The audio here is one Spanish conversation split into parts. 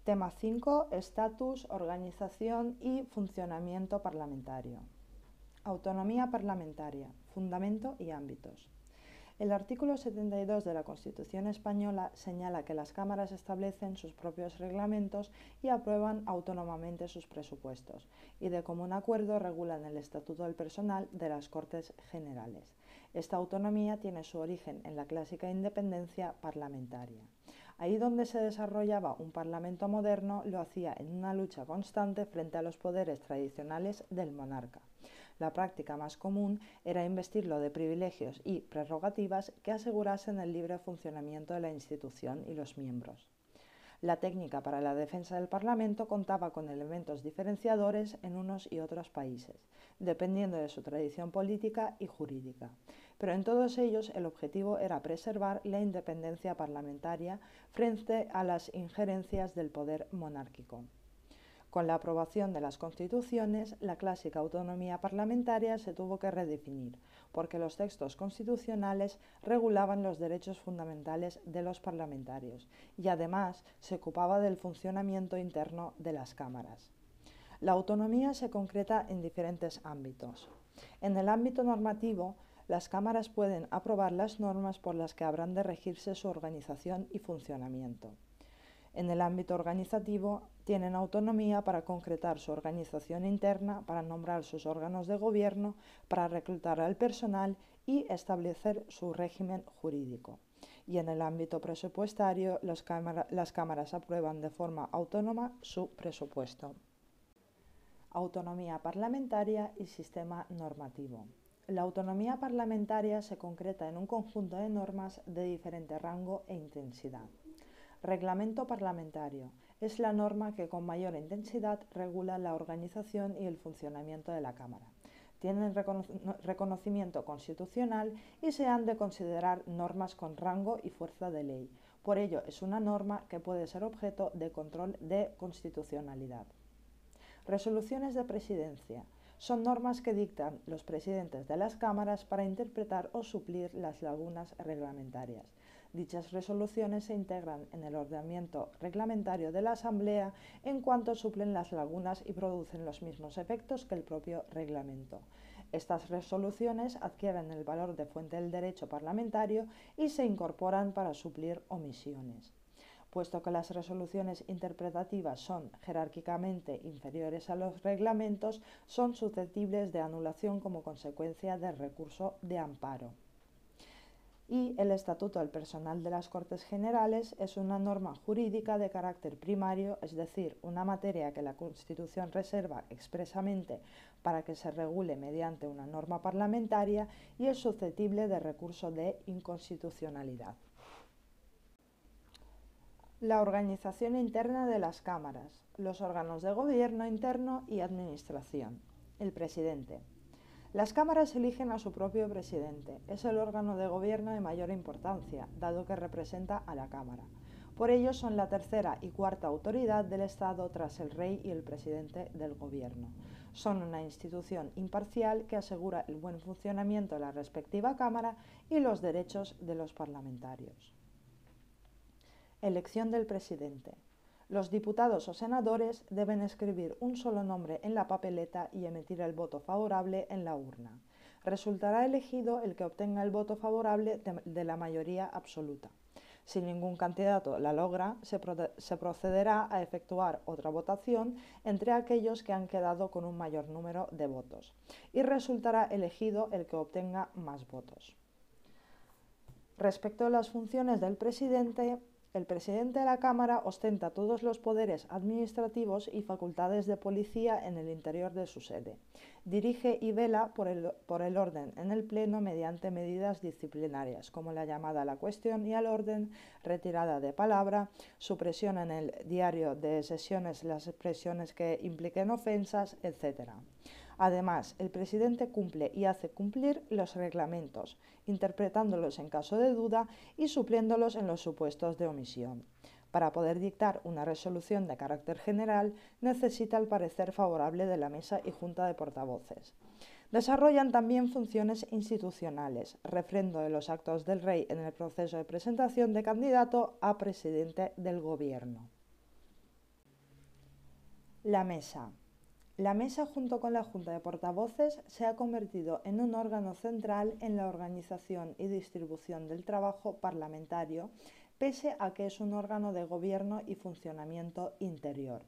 Tema 5. Estatus, organización y funcionamiento parlamentario. Autonomía parlamentaria, fundamento y ámbitos. El artículo 72 de la Constitución española señala que las cámaras establecen sus propios reglamentos y aprueban autónomamente sus presupuestos, y de común acuerdo regulan el estatuto del personal de las Cortes Generales. Esta autonomía tiene su origen en la clásica independencia parlamentaria. Ahí donde se desarrollaba un parlamento moderno, lo hacía en una lucha constante frente a los poderes tradicionales del monarca. La práctica más común era investirlo de privilegios y prerrogativas que asegurasen el libre funcionamiento de la institución y los miembros. La técnica para la defensa del Parlamento contaba con elementos diferenciadores en unos y otros países, dependiendo de su tradición política y jurídica. Pero en todos ellos el objetivo era preservar la independencia parlamentaria frente a las injerencias del poder monárquico. Con la aprobación de las constituciones, la clásica autonomía parlamentaria se tuvo que redefinir, porque los textos constitucionales regulaban los derechos fundamentales de los parlamentarios y además se ocupaba del funcionamiento interno de las cámaras. La autonomía se concreta en diferentes ámbitos. En el ámbito normativo, las cámaras pueden aprobar las normas por las que habrán de regirse su organización y funcionamiento. En el ámbito organizativo, tienen autonomía para concretar su organización interna, para nombrar sus órganos de gobierno, para reclutar al personal y establecer su régimen jurídico. Y en el ámbito presupuestario, las cámaras aprueban de forma autónoma su presupuesto. Autonomía parlamentaria y sistema normativo. La autonomía parlamentaria se concreta en un conjunto de normas de diferente rango e intensidad. Reglamento parlamentario. Es la norma que con mayor intensidad regula la organización y el funcionamiento de la Cámara. Tienen reconocimiento constitucional y se han de considerar normas con rango y fuerza de ley. Por ello, es una norma que puede ser objeto de control de constitucionalidad. Resoluciones de presidencia. Son normas que dictan los presidentes de las cámaras para interpretar o suplir las lagunas reglamentarias. Dichas resoluciones se integran en el ordenamiento reglamentario de la Asamblea en cuanto suplen las lagunas y producen los mismos efectos que el propio reglamento. Estas resoluciones adquieren el valor de fuente del derecho parlamentario y se incorporan para suplir omisiones. Puesto que las resoluciones interpretativas son jerárquicamente inferiores a los reglamentos, son susceptibles de anulación como consecuencia del recurso de amparo. Y el Estatuto del Personal de las Cortes Generales es una norma jurídica de carácter primario, es decir, una materia que la Constitución reserva expresamente para que se regule mediante una norma parlamentaria y es susceptible de recurso de inconstitucionalidad. La organización interna de las cámaras, los órganos de gobierno interno y administración. El presidente. Las cámaras eligen a su propio presidente. Es el órgano de gobierno de mayor importancia, dado que representa a la Cámara. Por ello son la tercera y cuarta autoridad del Estado tras el rey y el presidente del gobierno. Son una institución imparcial que asegura el buen funcionamiento de la respectiva Cámara y los derechos de los parlamentarios. Elección del presidente. Los diputados o senadores deben escribir un solo nombre en la papeleta y emitir el voto favorable en la urna. Resultará elegido el que obtenga el voto favorable de la mayoría absoluta. Si ningún candidato la logra, se procederá a efectuar otra votación entre aquellos que han quedado con un mayor número de votos y resultará elegido el que obtenga más votos. Respecto a las funciones del presidente, el presidente de la Cámara ostenta todos los poderes administrativos y facultades de policía en el interior de su sede. Dirige y vela por el orden en el Pleno mediante medidas disciplinarias, como la llamada a la cuestión y al orden, retirada de palabra, supresión en el diario de sesiones las expresiones que impliquen ofensas, etc. Además, el presidente cumple y hace cumplir los reglamentos, interpretándolos en caso de duda y supliéndolos en los supuestos de omisión. Para poder dictar una resolución de carácter general, necesita el parecer favorable de la Mesa y Junta de Portavoces. Desarrollan también funciones institucionales, refrendo de los actos del Rey en el proceso de presentación de candidato a presidente del Gobierno. La mesa. La mesa, junto con la Junta de Portavoces, se ha convertido en un órgano central en la organización y distribución del trabajo parlamentario, pese a que es un órgano de gobierno y funcionamiento interior.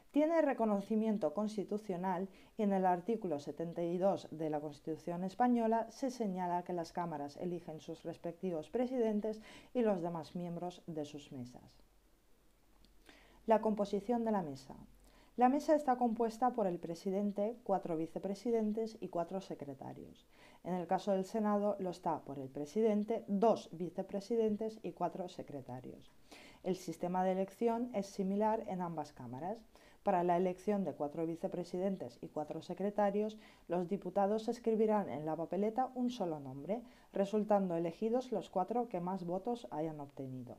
Tiene reconocimiento constitucional y en el artículo 72 de la Constitución española se señala que las cámaras eligen sus respectivos presidentes y los demás miembros de sus mesas. La composición de la mesa. La mesa está compuesta por el presidente, 4 vicepresidentes y 4 secretarios. En el caso del Senado lo está por el presidente, 2 vicepresidentes y 4 secretarios. El sistema de elección es similar en ambas cámaras. Para la elección de 4 vicepresidentes y 4 secretarios, los diputados escribirán en la papeleta un solo nombre, resultando elegidos los 4 que más votos hayan obtenido.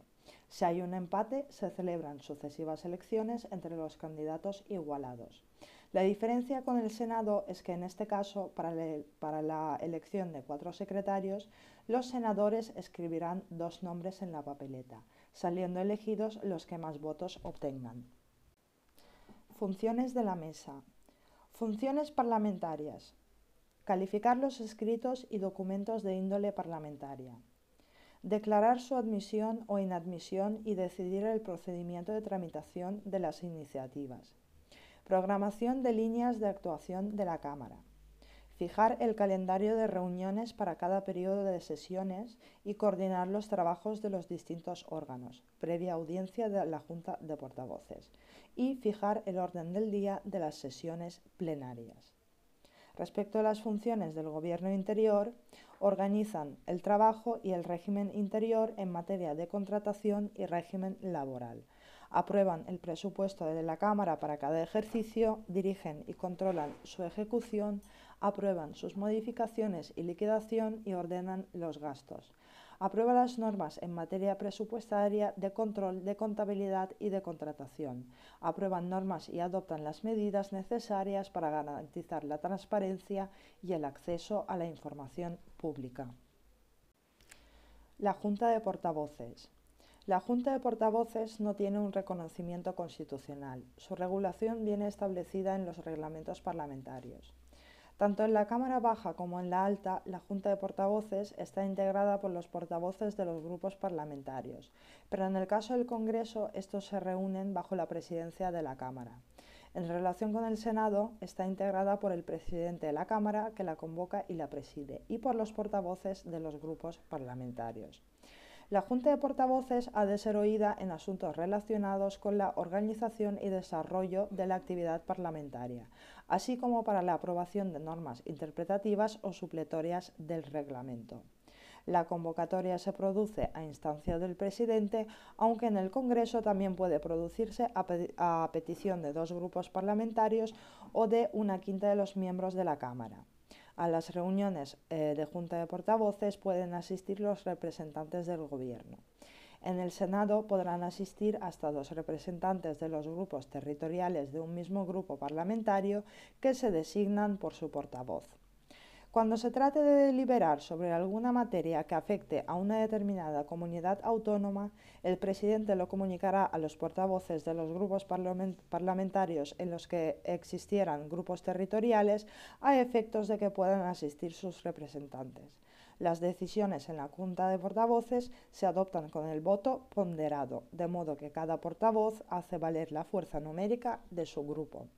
Si hay un empate, se celebran sucesivas elecciones entre los candidatos igualados. La diferencia con el Senado es que en este caso, para la elección de 4 secretarios, los senadores escribirán 2 nombres en la papeleta, saliendo elegidos los que más votos obtengan. Funciones de la mesa. Funciones parlamentarias. Calificar los escritos y documentos de índole parlamentaria. Declarar su admisión o inadmisión y decidir el procedimiento de tramitación de las iniciativas. Programación de líneas de actuación de la Cámara. Fijar el calendario de reuniones para cada periodo de sesiones y coordinar los trabajos de los distintos órganos, previa audiencia de la Junta de Portavoces. Y fijar el orden del día de las sesiones plenarias. Respecto a las funciones del Gobierno interior, organizan el trabajo y el régimen interior en materia de contratación y régimen laboral. Aprueban el presupuesto de la Cámara para cada ejercicio, dirigen y controlan su ejecución, aprueban sus modificaciones y liquidación y ordenan los gastos. Aprueba las normas en materia presupuestaria, de control, de contabilidad y de contratación. Aprueban normas y adoptan las medidas necesarias para garantizar la transparencia y el acceso a la información pública. La Junta de Portavoces. La Junta de Portavoces no tiene un reconocimiento constitucional. Su regulación viene establecida en los reglamentos parlamentarios. Tanto en la Cámara Baja como en la Alta, la Junta de Portavoces está integrada por los portavoces de los grupos parlamentarios, pero en el caso del Congreso, estos se reúnen bajo la presidencia de la Cámara. En relación con el Senado, está integrada por el presidente de la Cámara, que la convoca y la preside, y por los portavoces de los grupos parlamentarios. La Junta de Portavoces ha de ser oída en asuntos relacionados con la organización y desarrollo de la actividad parlamentaria, así como para la aprobación de normas interpretativas o supletorias del reglamento. La convocatoria se produce a instancia del presidente, aunque en el Congreso también puede producirse a petición de 2 grupos parlamentarios o de 1/5 de los miembros de la Cámara. A las reuniones de Junta de Portavoces pueden asistir los representantes del Gobierno. En el Senado podrán asistir hasta 2 representantes de los grupos territoriales de un mismo grupo parlamentario que se designan por su portavoz. Cuando se trate de deliberar sobre alguna materia que afecte a una determinada comunidad autónoma, el presidente lo comunicará a los portavoces de los grupos parlamentarios en los que existieran grupos territoriales a efectos de que puedan asistir sus representantes. Las decisiones en la Junta de Portavoces se adoptan con el voto ponderado, de modo que cada portavoz hace valer la fuerza numérica de su grupo.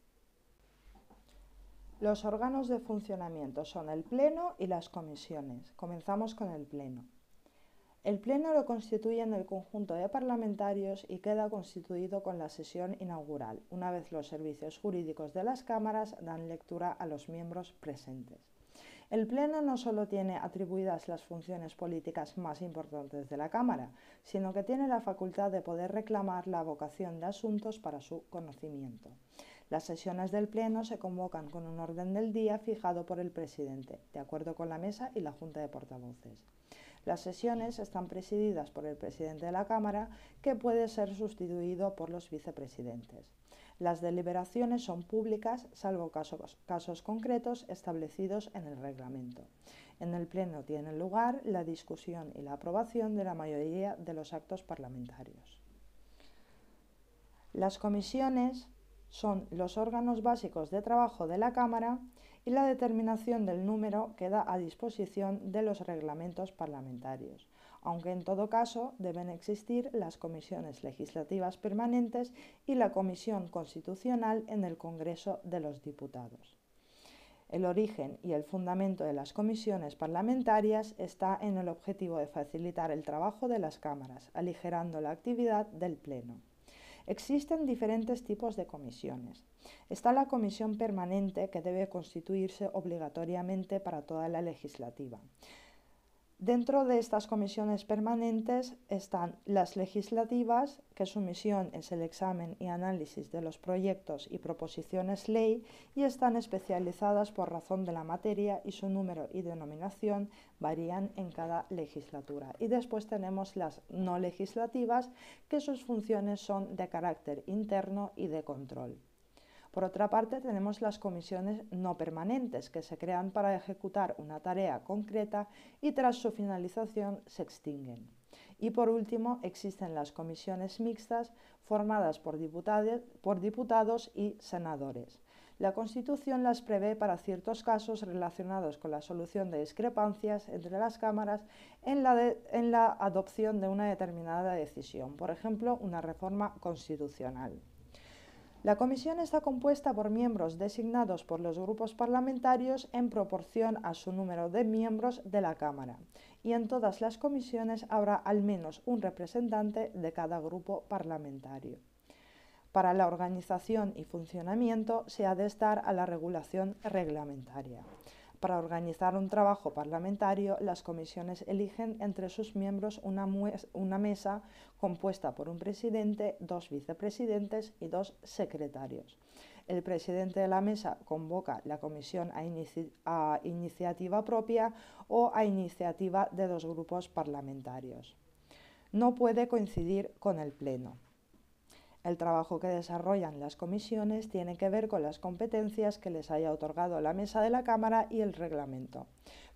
Los órganos de funcionamiento son el Pleno y las comisiones. Comenzamos con el Pleno. El Pleno lo constituyen el conjunto de parlamentarios y queda constituido con la sesión inaugural, una vez los servicios jurídicos de las cámaras dan lectura a los miembros presentes. El Pleno no solo tiene atribuidas las funciones políticas más importantes de la Cámara, sino que tiene la facultad de poder reclamar la avocación de asuntos para su conocimiento. Las sesiones del Pleno se convocan con un orden del día fijado por el presidente, de acuerdo con la mesa y la Junta de Portavoces. Las sesiones están presididas por el presidente de la Cámara, que puede ser sustituido por los vicepresidentes. Las deliberaciones son públicas, salvo casos concretos establecidos en el reglamento. En el Pleno tiene lugar la discusión y la aprobación de la mayoría de los actos parlamentarios. Las comisiones son los órganos básicos de trabajo de la Cámara y la determinación del número queda a disposición de los reglamentos parlamentarios, aunque en todo caso deben existir las comisiones legislativas permanentes y la Comisión Constitucional en el Congreso de los Diputados. El origen y el fundamento de las comisiones parlamentarias está en el objetivo de facilitar el trabajo de las cámaras, aligerando la actividad del Pleno. Existen diferentes tipos de comisiones. Está la comisión permanente, que debe constituirse obligatoriamente para toda la legislativa. Dentro de estas comisiones permanentes están las legislativas, que su misión es el examen y análisis de los proyectos y proposiciones ley, y están especializadas por razón de la materia, y su número y denominación varían en cada legislatura. Y después tenemos las no legislativas, que sus funciones son de carácter interno y de control. Por otra parte, tenemos las comisiones no permanentes, que se crean para ejecutar una tarea concreta y tras su finalización se extinguen. Y por último, existen las comisiones mixtas, formadas por diputados y senadores. La Constitución las prevé para ciertos casos relacionados con la solución de discrepancias entre las cámaras en la adopción de una determinada decisión, por ejemplo, una reforma constitucional. La comisión está compuesta por miembros designados por los grupos parlamentarios en proporción a su número de miembros de la Cámara, y en todas las comisiones habrá al menos un representante de cada grupo parlamentario. Para la organización y funcionamiento se ha de estar a la regulación reglamentaria. Para organizar un trabajo parlamentario, las comisiones eligen entre sus miembros una mesa compuesta por un presidente, 2 vicepresidentes y 2 secretarios. El presidente de la mesa convoca la comisión a iniciativa propia o a iniciativa de 2 grupos parlamentarios. No puede coincidir con el Pleno. El trabajo que desarrollan las comisiones tiene que ver con las competencias que les haya otorgado la mesa de la Cámara y el reglamento.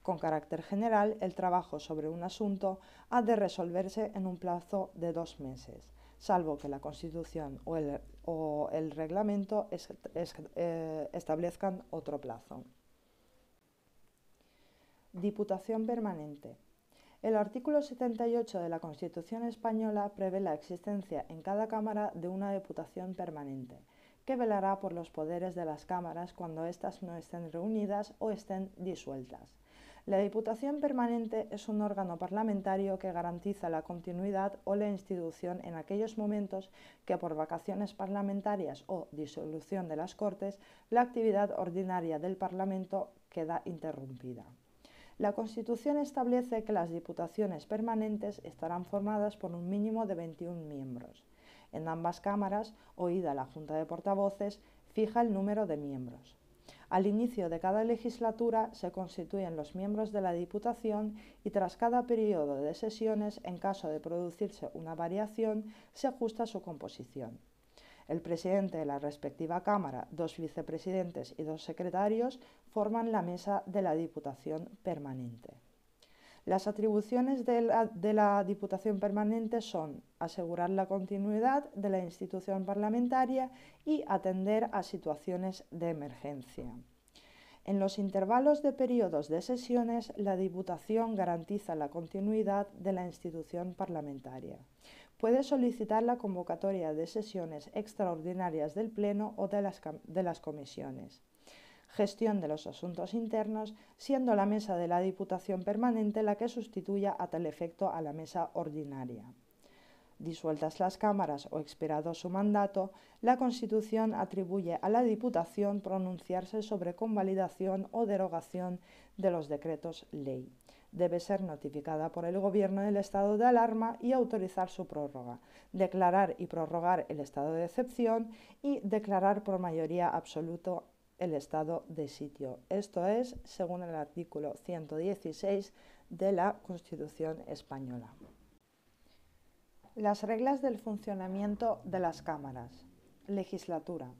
Con carácter general, el trabajo sobre un asunto ha de resolverse en un plazo de 2 meses, salvo que la Constitución o el reglamento establezcan otro plazo. Diputación permanente. El artículo 78 de la Constitución española prevé la existencia en cada Cámara de una Diputación permanente, que velará por los poderes de las cámaras cuando éstas no estén reunidas o estén disueltas. La Diputación permanente es un órgano parlamentario que garantiza la continuidad o la institución en aquellos momentos que por vacaciones parlamentarias o disolución de las Cortes la actividad ordinaria del Parlamento queda interrumpida. La Constitución establece que las diputaciones permanentes estarán formadas por un mínimo de 21 miembros. En ambas cámaras, oída la Junta de Portavoces, fija el número de miembros. Al inicio de cada legislatura se constituyen los miembros de la Diputación y tras cada periodo de sesiones, en caso de producirse una variación, se ajusta su composición. El presidente de la respectiva Cámara, 2 vicepresidentes y 2 secretarios forman la mesa de la Diputación permanente. Las atribuciones de la Diputación permanente son asegurar la continuidad de la institución parlamentaria y atender a situaciones de emergencia. En los intervalos de periodos de sesiones, la Diputación garantiza la continuidad de la institución parlamentaria. Puede solicitar la convocatoria de sesiones extraordinarias del Pleno o de las comisiones. Gestión de los asuntos internos, siendo la mesa de la Diputación permanente la que sustituya a tal efecto a la mesa ordinaria. Disueltas las cámaras o expirado su mandato, la Constitución atribuye a la Diputación pronunciarse sobre convalidación o derogación de los decretos ley. Debe ser notificada por el Gobierno del estado de alarma y autorizar su prórroga, declarar y prorrogar el estado de excepción y declarar por mayoría absoluta el estado de sitio. Esto es, según el artículo 116 de la Constitución española. Las reglas del funcionamiento de las cámaras. Legislatura.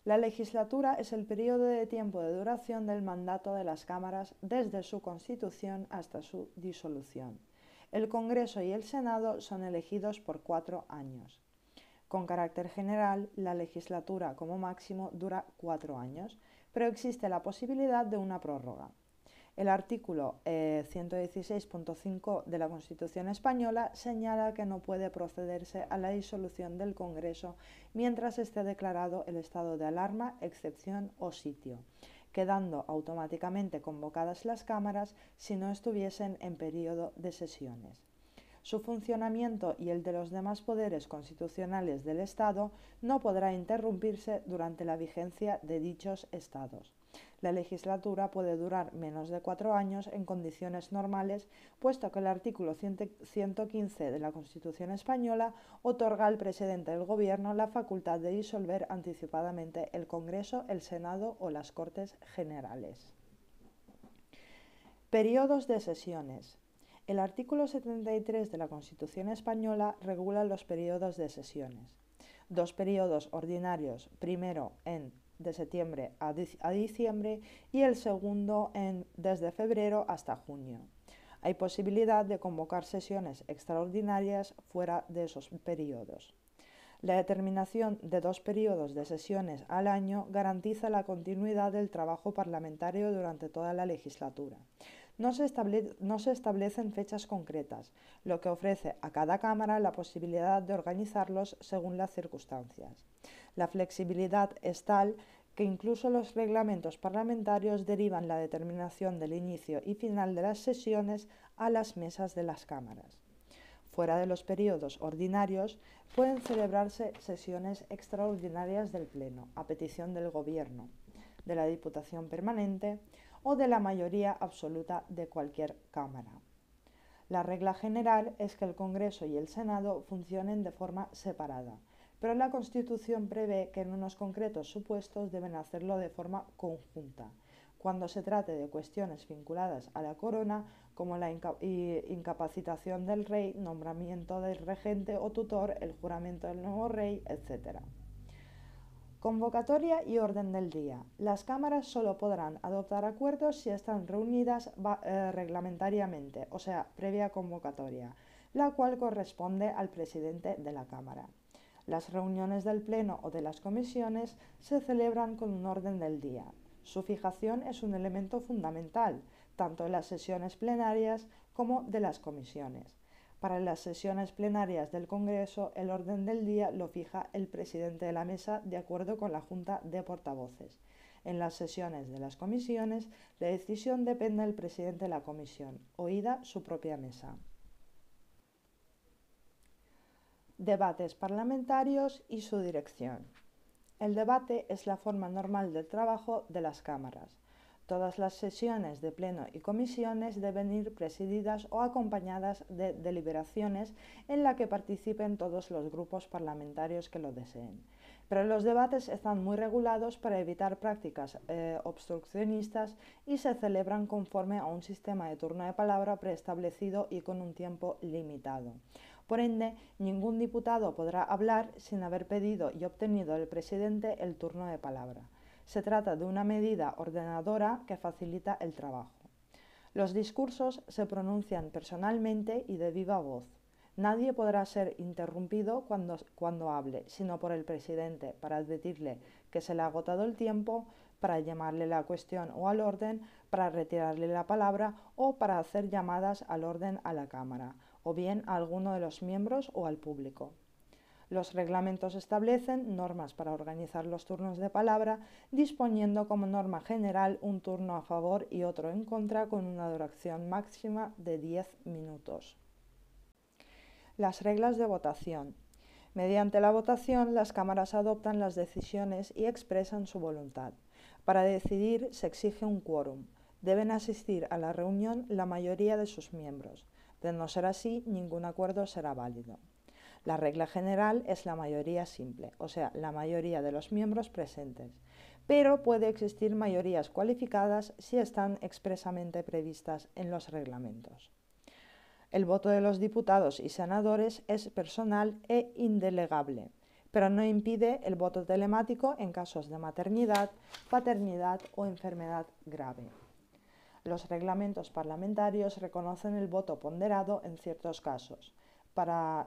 La legislatura es el periodo de tiempo de duración del mandato de las cámaras desde su constitución hasta su disolución. El Congreso y el Senado son elegidos por 4 años. Con carácter general, la legislatura como máximo dura 4 años, pero existe la posibilidad de una prórroga. El artículo 116.5 de la Constitución española señala que no puede procederse a la disolución del Congreso mientras esté declarado el estado de alarma, excepción o sitio, quedando automáticamente convocadas las cámaras si no estuviesen en periodo de sesiones. Su funcionamiento y el de los demás poderes constitucionales del Estado no podrá interrumpirse durante la vigencia de dichos estados. La legislatura puede durar menos de 4 años en condiciones normales, puesto que el artículo 115 de la Constitución española otorga al presidente del Gobierno la facultad de disolver anticipadamente el Congreso, el Senado o las Cortes Generales. Periodos de sesiones. El artículo 73 de la Constitución española regula los periodos de sesiones. 2 periodos ordinarios, primero de septiembre a diciembre y el segundo desde febrero hasta junio. Hay posibilidad de convocar sesiones extraordinarias fuera de esos periodos. La determinación de 2 periodos de sesiones al año garantiza la continuidad del trabajo parlamentario durante toda la legislatura. No se establecen fechas concretas, lo que ofrece a cada Cámara la posibilidad de organizarlos según las circunstancias. La flexibilidad es tal que incluso los reglamentos parlamentarios derivan la determinación del inicio y final de las sesiones a las mesas de las cámaras. Fuera de los periodos ordinarios, pueden celebrarse sesiones extraordinarias del Pleno, a petición del Gobierno, de la Diputación Permanente o de la mayoría absoluta de cualquier Cámara. La regla general es que el Congreso y el Senado funcionen de forma separada, pero la Constitución prevé que en unos concretos supuestos deben hacerlo de forma conjunta, cuando se trate de cuestiones vinculadas a la corona, como la incapacitación del rey, nombramiento del regente o tutor, el juramento del nuevo rey, etc. Convocatoria y orden del día. Las cámaras solo podrán adoptar acuerdos si están reunidas reglamentariamente, o sea, previa convocatoria, la cual corresponde al presidente de la Cámara. Las reuniones del Pleno o de las comisiones se celebran con un orden del día. Su fijación es un elemento fundamental, tanto en las sesiones plenarias como de las comisiones. Para las sesiones plenarias del Congreso, el orden del día lo fija el presidente de la mesa de acuerdo con la Junta de Portavoces. En las sesiones de las comisiones, la decisión depende del presidente de la comisión, oída su propia mesa. Debates parlamentarios y su dirección. El debate es la forma normal del trabajo de las cámaras. Todas las sesiones de pleno y comisiones deben ir presididas o acompañadas de deliberaciones en la que participen todos los grupos parlamentarios que lo deseen. Pero los debates están muy regulados para evitar prácticas obstruccionistas y se celebran conforme a un sistema de turno de palabra preestablecido y con un tiempo limitado. Por ende, ningún diputado podrá hablar sin haber pedido y obtenido del presidente el turno de palabra. Se trata de una medida ordenadora que facilita el trabajo. Los discursos se pronuncian personalmente y de viva voz. Nadie podrá ser interrumpido cuando hable, sino por el presidente, para advertirle que se le ha agotado el tiempo, para llamarle la cuestión o al orden, para retirarle la palabra o para hacer llamadas al orden a la Cámara, o bien a alguno de los miembros o al público. Los reglamentos establecen normas para organizar los turnos de palabra, disponiendo como norma general un turno a favor y otro en contra con una duración máxima de 10 minutos. Las reglas de votación. Mediante la votación, las cámaras adoptan las decisiones y expresan su voluntad. Para decidir se exige un quórum. Deben asistir a la reunión la mayoría de sus miembros. De no ser así, ningún acuerdo será válido. La regla general es la mayoría simple, o sea, la mayoría de los miembros presentes, pero puede existir mayorías cualificadas si están expresamente previstas en los reglamentos. El voto de los diputados y senadores es personal e indelegable, pero no impide el voto telemático en casos de maternidad, paternidad o enfermedad grave. Los reglamentos parlamentarios reconocen el voto ponderado en ciertos casos. para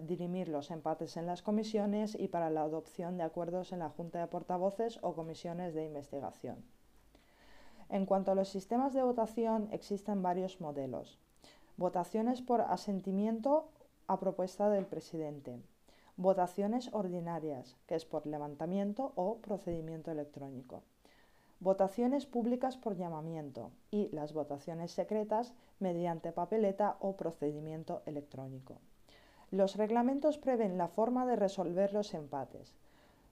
dirimir los empates en las comisiones y para la adopción de acuerdos en la Junta de Portavoces o comisiones de investigación. En cuanto a los sistemas de votación, existen varios modelos. Votaciones por asentimiento a propuesta del presidente. Votaciones ordinarias, que es por levantamiento o procedimiento electrónico. Votaciones públicas por llamamiento y las votaciones secretas mediante papeleta o procedimiento electrónico. Los reglamentos prevén la forma de resolver los empates.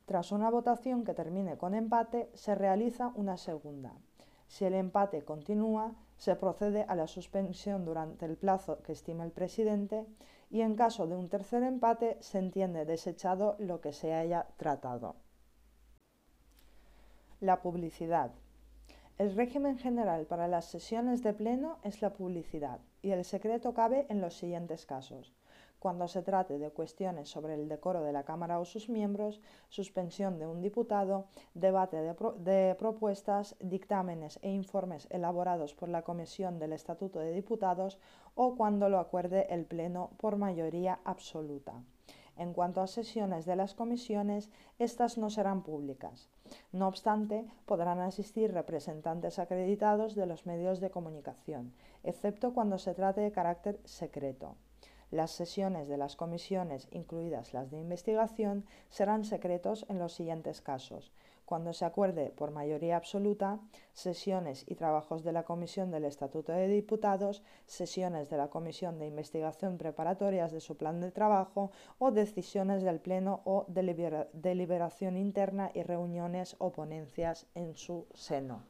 Tras una votación que termine con empate, se realiza una segunda. Si el empate continúa, se procede a la suspensión durante el plazo que estime el presidente y en caso de un tercer empate se entiende desechado lo que se haya tratado. La publicidad. El régimen general para las sesiones de pleno es la publicidad y el secreto cabe en los siguientes casos: cuando se trate de cuestiones sobre el decoro de la Cámara o sus miembros, suspensión de un diputado, debate de propuestas, dictámenes e informes elaborados por la Comisión del Estatuto de Diputados o cuando lo acuerde el Pleno por mayoría absoluta. En cuanto a sesiones de las comisiones, estas no serán públicas. No obstante, podrán asistir representantes acreditados de los medios de comunicación, excepto cuando se trate de carácter secreto. Las sesiones de las comisiones, incluidas las de investigación, serán secretos en los siguientes casos: cuando se acuerde por mayoría absoluta, sesiones y trabajos de la Comisión del Estatuto de Diputados, sesiones de la Comisión de Investigación preparatorias de su plan de trabajo o decisiones del Pleno o deliberación interna y reuniones o ponencias en su seno.